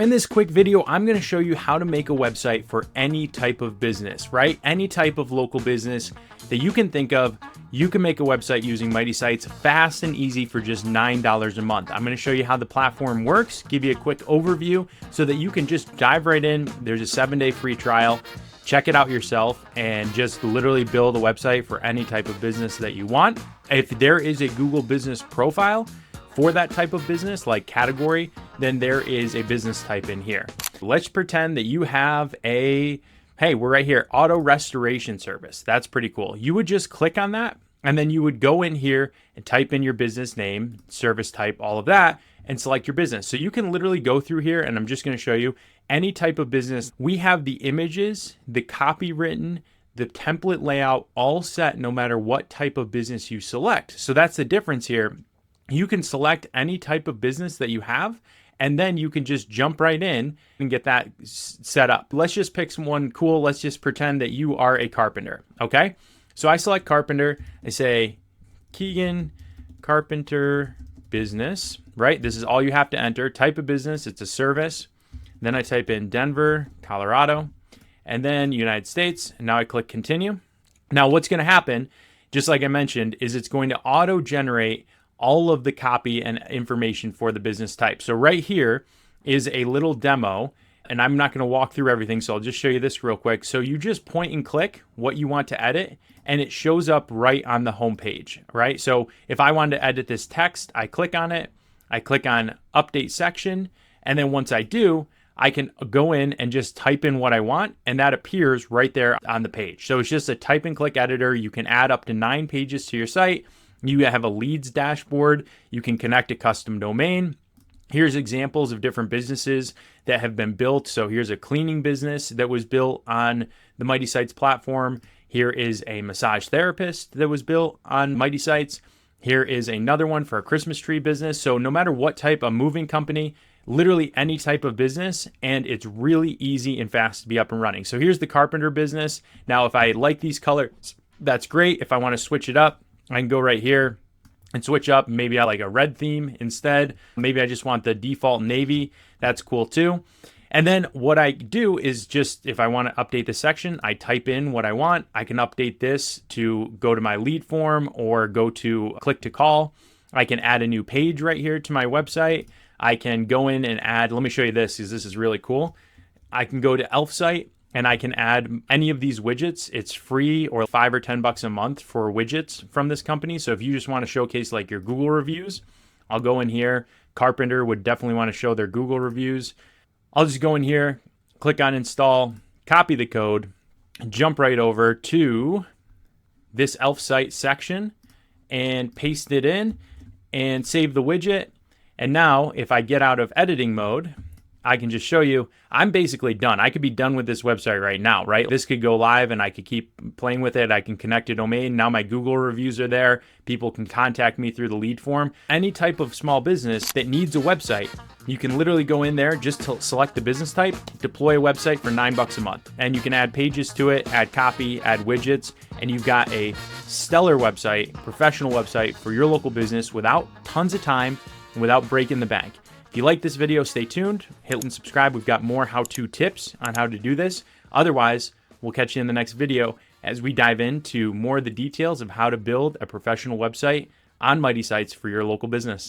In this quick video, I'm going to show you how to make a website for any type of business, right? Any type of local business that you can think of. You can make a website using Mighty Sites fast and easy for just $9 a month. I'm going to show you how the platform works, give you a quick overview so that you can just dive right in. There's a 7-day free trial. Check it out yourself and just literally build a website for any type of business that you want. If there is a Google business profile for that type of business, like category, then there is a business type in here. Let's pretend that you have hey, we're right here, auto restoration service. That's pretty cool. You would just click on that, and then you would go in here and type in your business name, service type, all of that, and select your business. So you can literally go through here, and I'm just going to show you any type of business. We have the images, the copy written, the template layout all set no matter what type of business you select. So that's the difference here. You can select any type of business that you have, and then you can just jump right in and get that set up. Let's just pick someone cool. Let's just pretend that you are a carpenter, okay? So I select carpenter. I say Keegan Carpenter Business, right? This is all you have to enter. Type of business, it's a service. Then I type in Denver, Colorado, and then United States. And now I click continue. Now what's going to happen, just like I mentioned, is it's going to auto-generate all of the copy and information for the business type. So right here is a little demo, and I'm not going to walk through everything, so I'll just show you this real quick. So you just point and click what you want to edit, and it shows up right on the home page, right? So if I wanted to edit this text, I click on it, I click on update section, and then once I do, I can go in and just type in what I want, and that appears right there on the page. So it's just a type and click editor. You can add up to 9 pages to your site. You have a leads dashboard. You can connect a custom domain. Here's examples of different businesses that have been built. So here's a cleaning business that was built on the Mighty Sites platform. Here is a massage therapist that was built on Mighty Sites. Here is another one for a Christmas tree business. So no matter what type of moving company, literally any type of business, and it's really easy and fast to be up and running. So here's the carpenter business. Now, if I like these colors, that's great. If I want to switch it up, I can go right here and switch up. Maybe I like a red theme instead. Maybe I just want the default navy. That's cool too. And then what I do is just, if I want to update the section, I type in what I want. I can update this to go to my lead form or go to click to call. I can add a new page right here to my website. I can go in and add, let me show you this because this is really cool. I can go to Elf Site, and I can add any of these widgets. It's free or $5 or $10 a month for widgets from this company. So if you just want to showcase like your Google reviews, I'll go in here. Carpenter would definitely want to show their Google reviews. I'll just go in here, click on install, copy the code, jump right over to this Elf Site section and paste it in and save the widget. And now if I get out of editing mode, I can just show you, I'm basically done. I could be done with this website right now, right? This could go live and I could keep playing with it. I can connect a domain. Now my Google reviews are there. People can contact me through the lead form. Any type of small business that needs a website, you can literally go in there, just to select the business type, deploy a website for $9 a month. And you can add pages to it, add copy, add widgets, and you've got a stellar website, professional website for your local business without tons of time and without breaking the bank. If you like this video, stay tuned, hit and subscribe. We've got more how-to tips on how to do this. Otherwise, we'll catch you in the next video as we dive into more of the details of how to build a professional website on Mighty Sites for your local business.